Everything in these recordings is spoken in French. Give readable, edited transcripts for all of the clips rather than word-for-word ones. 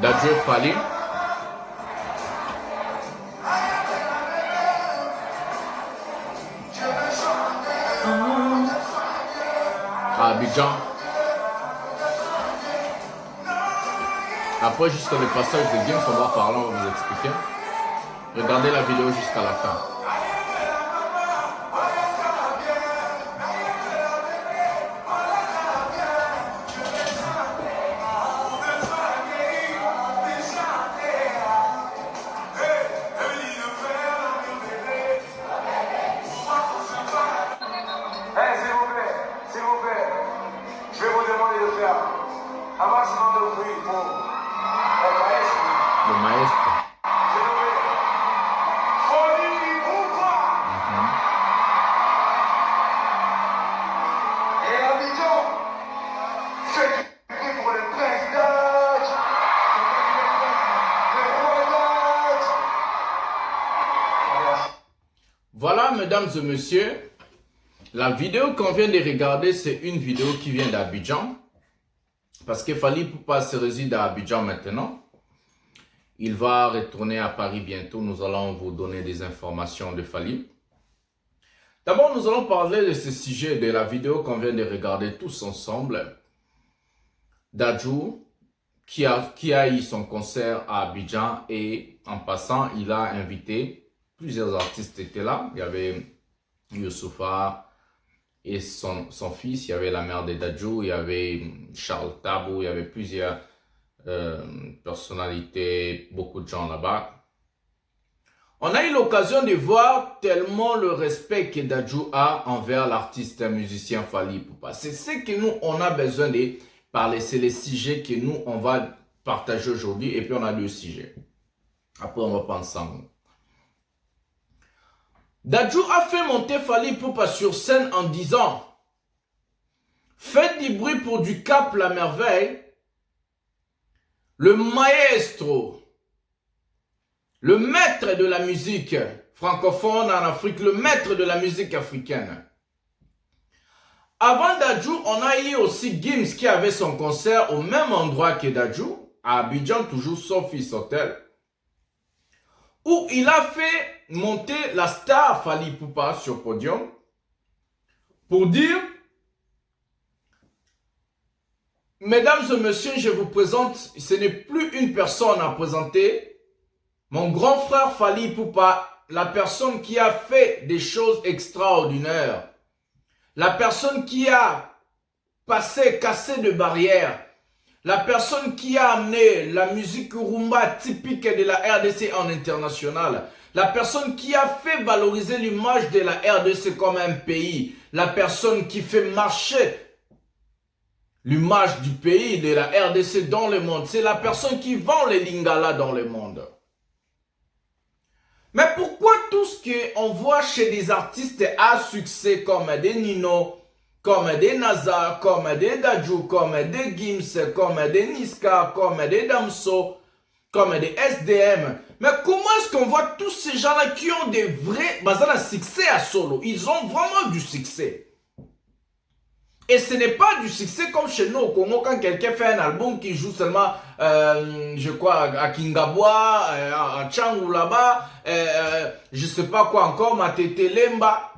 Dadju et Fally. À Abidjan. Après, juste le passage de Gims, on va parler, on va vous expliquer. Regardez la vidéo jusqu'à la fin. S'il vous plaît, je vais vous demander de faire un maximum de bruit pour le maestro. Le maestro. S'il vous plaît. Fally Ipupa. Et Abidjan, ceux qui prient pour le prince d'Adj, le roi d'Adj. Merci. Voilà, mesdames et messieurs. La vidéo qu'on vient de regarder, c'est une vidéo qui vient d'Abidjan. Parce que Fally Ipupa se réside à Abidjan maintenant. Il va retourner à Paris bientôt. Nous allons vous donner des informations de Fally. D'abord, nous allons parler de ce sujet de la vidéo qu'on vient de regarder tous ensemble. Dadju, qui a eu son concert à Abidjan. Et en passant, il a invité plusieurs artistes qui étaient là. Il y avait Youssoupha et son fils, il y avait la mère de Dadju, il y avait Charles Tabu, il y avait plusieurs personnalités, beaucoup de gens là-bas. On a eu l'occasion de voir tellement le respect que Dadju a envers l'artiste musicien Fally Ipupa. C'est ce que nous, on a besoin de parler. C'est les sujets que nous, on va partager aujourd'hui. Et puis, on a deux sujets. Après, on va pas ensemble. Dadju a fait monter Fally Ipupa sur scène en disant « Faites du bruit pour du Cap la merveille, le maestro, le maître de la musique francophone en Afrique, le maître de la musique africaine. » Avant Dadju, on a eu aussi Gims qui avait son concert au même endroit que Dadju, à Abidjan, toujours son fils hôtel, où il a fait monter la star Fally Ipupa sur podium pour dire « Mesdames et messieurs, je vous présente, ce n'est plus une personne à présenter, mon grand frère Fally Ipupa, la personne qui a fait des choses extraordinaires, la personne qui a cassé de barrières, la personne qui a amené la musique rumba typique de la RDC en international. La personne qui a fait valoriser l'image de la RDC comme un pays. La personne qui fait marcher l'image du pays, de la RDC dans le monde. C'est la personne qui vend les Lingala dans le monde. Mais pourquoi tout ce qu'on voit chez des artistes à succès comme des Nino, comme des Nazar, comme des Dadju, comme des Gims, comme des Niska, comme des Damso, comme des SDM. Mais comment est-ce qu'on voit tous ces gens-là qui ont des vrais succès à solo? Ils ont vraiment du succès. Et ce n'est pas du succès comme chez nous au Congo, quand quelqu'un fait un album qui joue seulement, je crois, à Kingabwa, à Tchangou là-bas, je sais pas quoi encore, Matete Lemba.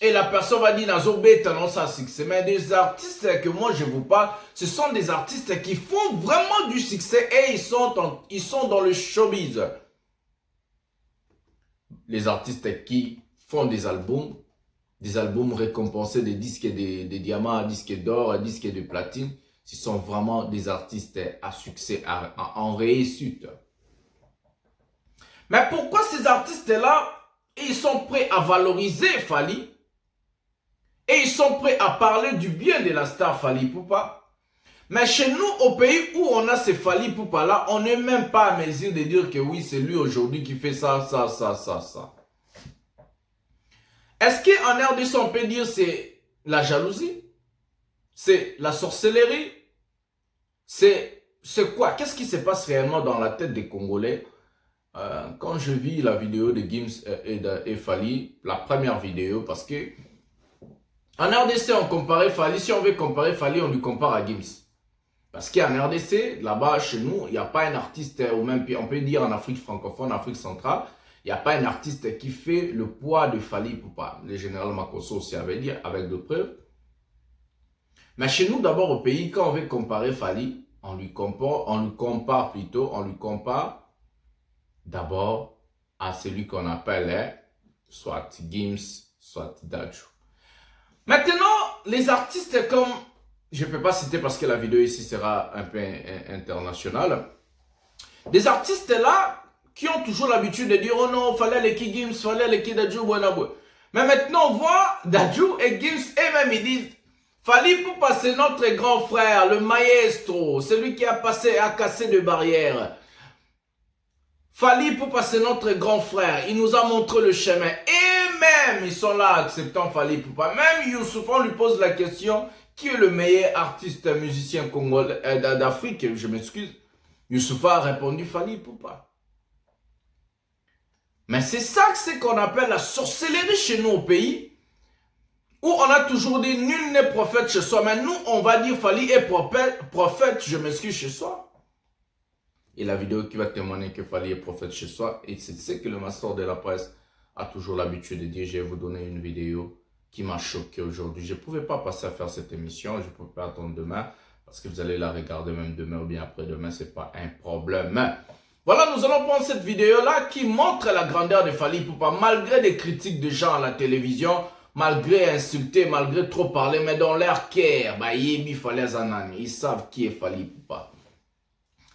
Et la personne va dire, Nazo Beta, non, ça succès. Mais des artistes que moi je vous parle, ce sont des artistes qui font vraiment du succès et ils sont dans le showbiz. Les artistes qui font des albums récompensés des disques de diamants, disques d'or, disques de platine, ce sont vraiment des artistes à succès, en réussite. Mais pourquoi ces artistes-là, ils sont prêts à valoriser Fally? Et ils sont prêts à parler du bien de la star Fally Ipupa. Mais chez nous, au pays où on a ces Fally Ipupa là, on n'est même pas à mesure de dire que oui, c'est lui aujourd'hui qui fait ça. Est-ce qu'en RDC, on peut dire c'est la jalousie? C'est la sorcellerie? C'est quoi? Qu'est-ce qui se passe réellement dans la tête des Congolais? Quand je vis la vidéo de Gims et Fally, la première vidéo, parce que en RDC, on comparait Fally. Si on veut comparer Fally, on lui compare à Gims. Parce qu'en RDC, là-bas, chez nous, il n'y a pas un artiste, ou même, on peut dire en Afrique francophone, en Afrique centrale, il n'y a pas un artiste qui fait le poids de Fally Ipupa. Le général Makosso aussi avait dit, avec de preuves. Mais chez nous, d'abord au pays, quand on veut comparer Fally, on lui compare d'abord à celui qu'on appelle soit Gims, soit Dadju. Maintenant, les artistes comme, je ne peux pas citer parce que la vidéo ici sera un peu internationale, des artistes là qui ont toujours l'habitude de dire « Oh non, fallait les qui Gims, fallait les qui Dadju, Buenabou ». Mais maintenant, on voit Dadju et Gims, eux-mêmes, ils disent « Fally Ipupa, c'est notre grand frère, le maestro, celui qui a cassé des barrières. Fally Ipupa, c'est notre grand frère, il nous a montré le chemin. » Et même, ils sont là acceptant Fally Ipupa. Même Youssouf, on lui pose la question « Qui est le meilleur artiste musicien congolais d'Afrique ?» Je m'excuse. Youssoufa a répondu Fally Ipupa. Mais c'est ça que c'est qu'on appelle la sorcellerie chez nous au pays, où on a toujours dit nul n'est prophète chez soi. Mais nous, on va dire Fally est prophète, je m'excuse, chez soi. Et la vidéo qui va témoigner que Fally est prophète chez soi, et c'est ce que le master de la presse a toujours l'habitude de dire. Je vais vous donner une vidéo qui m'a choqué aujourd'hui. Je ne pouvais pas passer à faire cette émission, je ne pouvais pas attendre demain, parce que vous allez la regarder même demain ou bien après-demain, ce n'est pas un problème. Voilà, nous allons prendre cette vidéo-là qui montre la grandeur de Fally Ipupa, malgré des critiques de gens à la télévision, malgré insulter, malgré trop parler, mais dans leur cœur, ils savent qui est Fally Ipupa.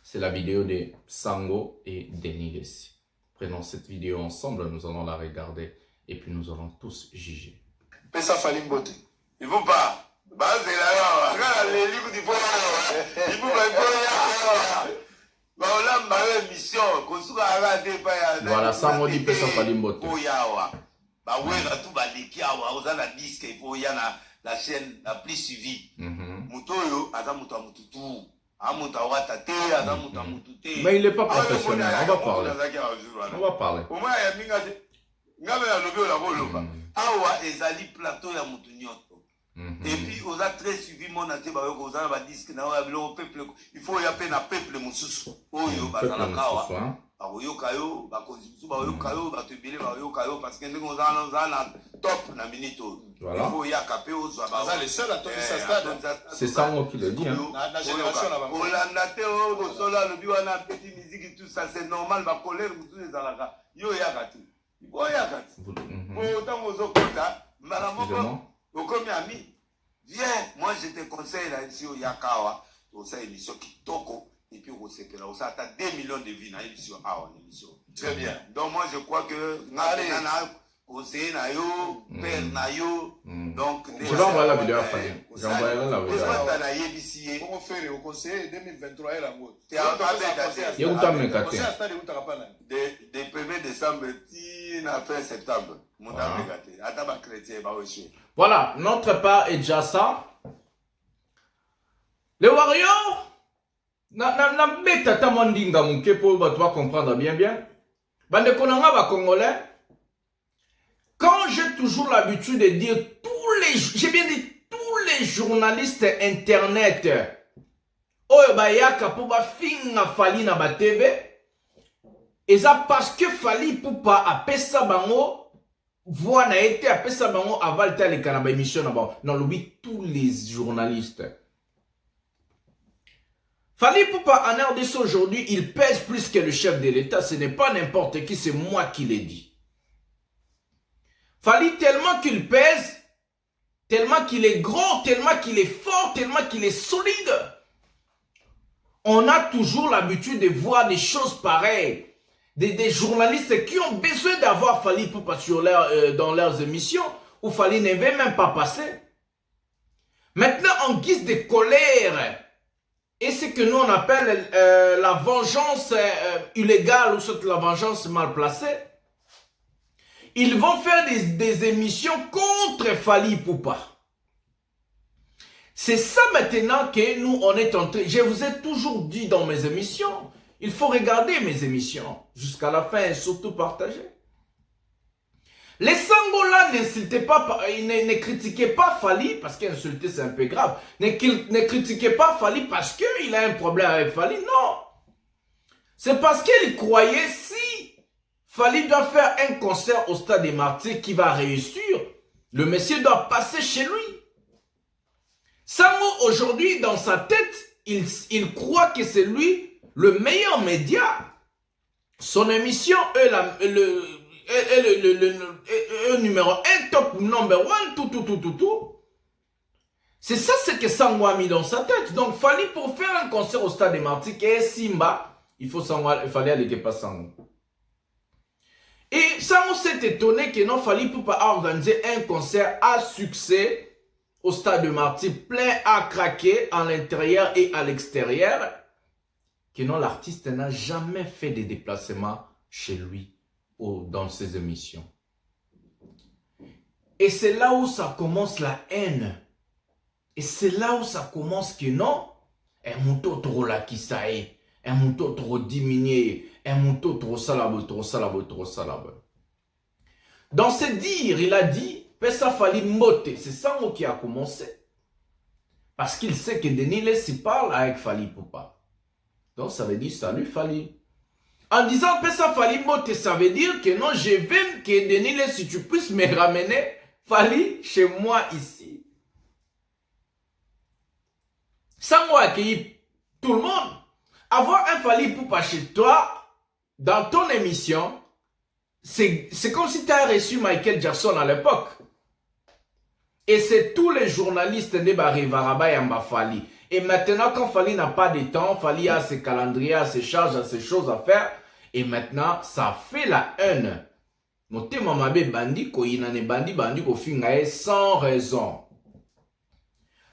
C'est la vidéo de Sango et Denis Lessi. Prenons cette vidéo ensemble, nous allons la regarder et puis nous allons tous juger. Pesa Fally Mbote. Il faut pas. Voilà, Sango dit Pesa Fally Mbote. La chaîne la plus suivie. Mais il n'est pas professionnel, on va parler. On va parler. Et puis, on a très suivi mon athée, on a disque, il faut y appeler un peuple moussous. C'est ça moi qui le dis. C'est normal, ma colère, viens, moi je te conseille là ici au Yakawa, au sein émission Kitoko, et puis au Sekela, au sein 2 millions de vies dans l'émission. Très bien. Donc moi je crois que conseiller Nayo, père Nayo, donc je vais envoyer la vidéo à Fally. Je vais envoyer la vidéo. Comment faire au conseil 2023 et la mode. Il y a où t'as mis Katé? De 1er décembre à fin septembre. Voilà, notre part est déjà ça. Les Warriors, na bête ta mandinga mouké pour toi comprendre bien. Bande konanga ba congolais. Quand j'ai toujours l'habitude de dire j'ai bien dit tous les journalistes internet, oyo ba yaka pour ba finga Fally na ba TV, et ça parce que Fally Ipupa a pesa bango. Voix n'a été appelé ça avant le tel et émission d'abord. Non, oui, tous les journalistes. Fally Ipupa en RDC aujourd'hui, il pèse plus que le chef de l'État. Ce n'est pas n'importe qui, c'est moi qui l'ai dit. Fally tellement qu'il pèse, tellement qu'il est grand, tellement qu'il est fort, tellement qu'il est solide. On a toujours l'habitude de voir des choses pareilles. Des journalistes qui ont besoin d'avoir Fally Ipupa dans leurs émissions, où Fally ne veut même pas passer. Maintenant, en guise de colère, et ce que nous on appelle la vengeance illégale ou soit la vengeance mal placée, ils vont faire des émissions contre Fally Ipupa. C'est ça maintenant que nous on est en train. Je vous ai toujours dit dans mes émissions, il faut regarder mes émissions jusqu'à la fin et surtout partager. Les Sangola n'insultaient pas, ne critiquaient pas Fally, parce qu'insulter c'est un peu grave, ne critiquaient pas Fally parce qu'il a un problème avec Fally, non. C'est parce qu'ils croyaient si Fally doit faire un concert au Stade des Martyrs qui va réussir, le monsieur doit passer chez lui. Sango aujourd'hui dans sa tête, il croit que c'est lui le meilleur média. Son émission est le numéro 1, top number 1, tout. C'est ça ce que Sango a mis dans sa tête. Donc, Fally pour faire un concert au Stade des Martyrs, et Simba, il fallait aller quelque part Sango. Et Sango s'est étonné que non, Fally pour pas organiser un concert à succès au Stade des Martyrs, plein à craquer à l'intérieur et à l'extérieur, que non, l'artiste n'a jamais fait des déplacements chez lui dans ses émissions. Et c'est là où ça commence la haine. Et c'est là où ça commence que non, un mouton trop là qui ça est, un mouton trop diminué, un mouton trop salabo. Dans ses dires, il a dit, Pessa Fally Mbote, c'est Sango qui a commencé. Parce qu'il sait que Denis Lessi parle avec Fally Poupa. Donc ça veut dire salut Fally. En disant Pessa Fally Mbote, ça veut dire que non, je veux que Denis Lessi, tu puisses me ramener Fally chez moi ici. Sango a accueilli tout le monde. Avoir un Fally Poupa chez toi, dans ton émission, c'est comme si tu as reçu Michael Jackson à l'époque. Et c'est tous les journalistes de Barivaraba et Fally. Et maintenant, quand Fally n'a pas de temps, Fally a ses calendriers, a ses charges, a ses choses à faire. Et maintenant, ça fait la haine. Motema mabe bandi ko inane bandi ko fingae sans raison.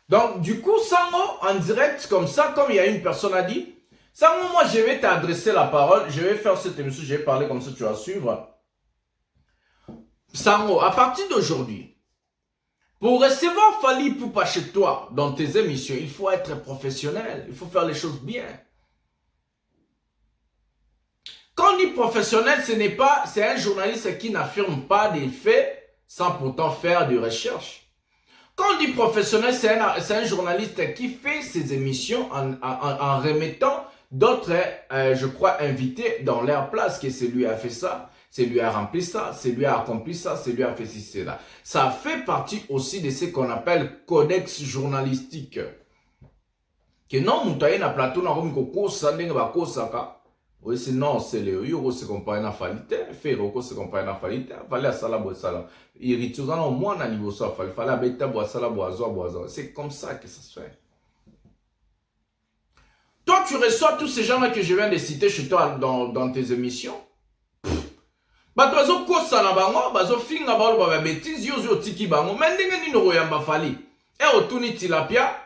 Donc, du coup, Sango, en direct, comme ça, comme il y a une personne a dit, Sango, moi, je vais t'adresser la parole, je vais faire cette émission, je vais parler comme ça, tu vas suivre. Sango, à partir d'aujourd'hui, pour recevoir Fally Poupa chez toi, dans tes émissions, il faut être professionnel, il faut faire les choses bien. Quand on dit professionnel, c'est un journaliste qui n'affirme pas des faits sans pourtant faire de recherche. Quand on dit professionnel, c'est un journaliste qui fait ses émissions en remettant d'autres, je crois, invités dans leur place, que c'est lui a fait ça, c'est lui a rempli ça, c'est lui a accompli ça, c'est lui a fait ci, c'est là. Ça fait partie aussi de ce qu'on appelle codex journalistique. Que non, moutaye na plateau na romi koko sandeng ba kosaka. Oui, c'est non, c'est le yo se compare na falite, fait roko se compare na falite, fallait sala bo sala. Irituza na moi na niveau ça, fallait abeta bo sala boazo. C'est comme ça que ça se fait. Toi, tu reçois tous ces gens-là que je viens de citer chez toi dans tes émissions. Bato bazo kosa na bango, bazo finga ba ba bêtise yo tiki bango, mais ndenge nino royamba Fally. Et otuni tilapia,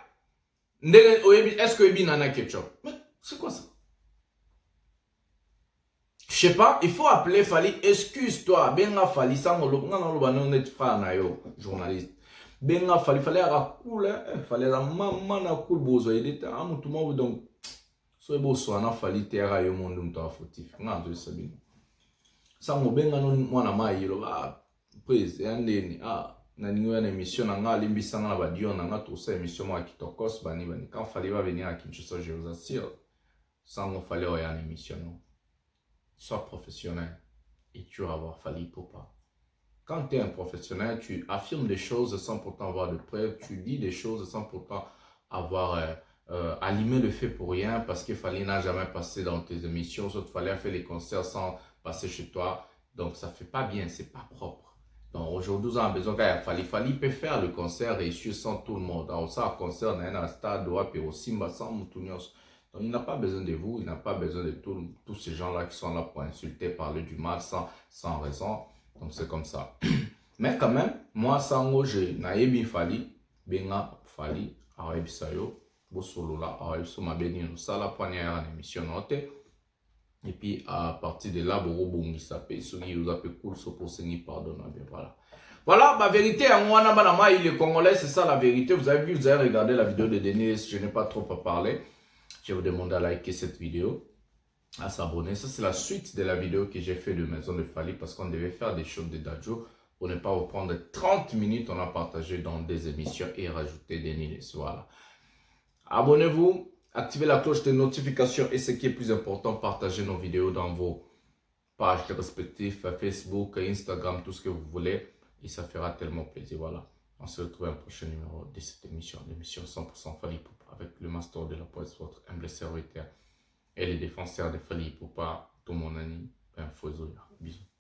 ndenge oyebi est-ce que ebi nana ketchup. Mais c'est quoi ça? Je sais pas, il faut appeler Fally, excuse-toi, benga Fally, sans le frère na yo, journaliste. Benga Fally, fallait avoir cool, fallait la maman na cool bozo, il était à tout le monde donc. So beau soit na Fally terra yo monde mta fautif. Nga zo sabine. Sans benga non mwana mai lo ba prise andeni na ningo ya émission na nga limbi na ba dio na nga tout ça émission moi qui tokos bani quand Fally va venir à Kinshasa, je vous assure, sans fallait oya une émission non. Sois professionnel et tu vas avoir Fally Poupa. Quand tu es un professionnel, tu affirmes des choses sans pourtant avoir de preuves, tu dis des choses sans pourtant avoir allumé le fait pour rien parce que Fally n'a jamais passé dans tes émissions, sauf Fally a fait les concerts sans passer chez toi, donc ça fait pas bien, c'est pas propre. Donc aujourd'hui, on a besoin qu'il Fally peut faire le concert réussir sans tout le monde. Alors ça, un concert dans un stade, doit payer au Simba sans Moutunios. Donc, il n'a pas besoin de vous, il n'a pas besoin de tous ces gens-là qui sont là pour insulter, parler du mal sans raison. Donc, c'est comme ça. Mais quand même, moi, Sango, je n'ai Fally, benga Fally, arabe sayo, bosolola, arabe soma benino, ça la première émission note. Et puis, à partir de là, boro bongi sapé, souni vous appelez cool, so pour signer pardon, bien voilà. Voilà, ma vérité, en Mwana Banama, il est congolais, c'est ça la vérité. Vous avez vu, vous avez regardé la vidéo de Denis, je n'ai pas trop à parler. Je vous demande à liker cette vidéo, à s'abonner. Ça, c'est la suite de la vidéo que j'ai fait de Maison de Fally parce qu'on devait faire des shows de Dadjo pour ne pas vous prendre 30 minutes, on a partagé dans des émissions et rajouté des nils. Voilà. Abonnez-vous, activez la cloche de notification et ce qui est plus important, partagez nos vidéos dans vos pages respectives, Facebook, Instagram, tout ce que vous voulez. Et ça fera tellement plaisir. Voilà. On se retrouve à un prochain numéro de cette émission, l'émission 100% Fally Ipupa, avec le master de la poète, votre humble serviteur et les défenseurs de Fally Ipupa, tout mon ami, Ben Fozoya. Bisous.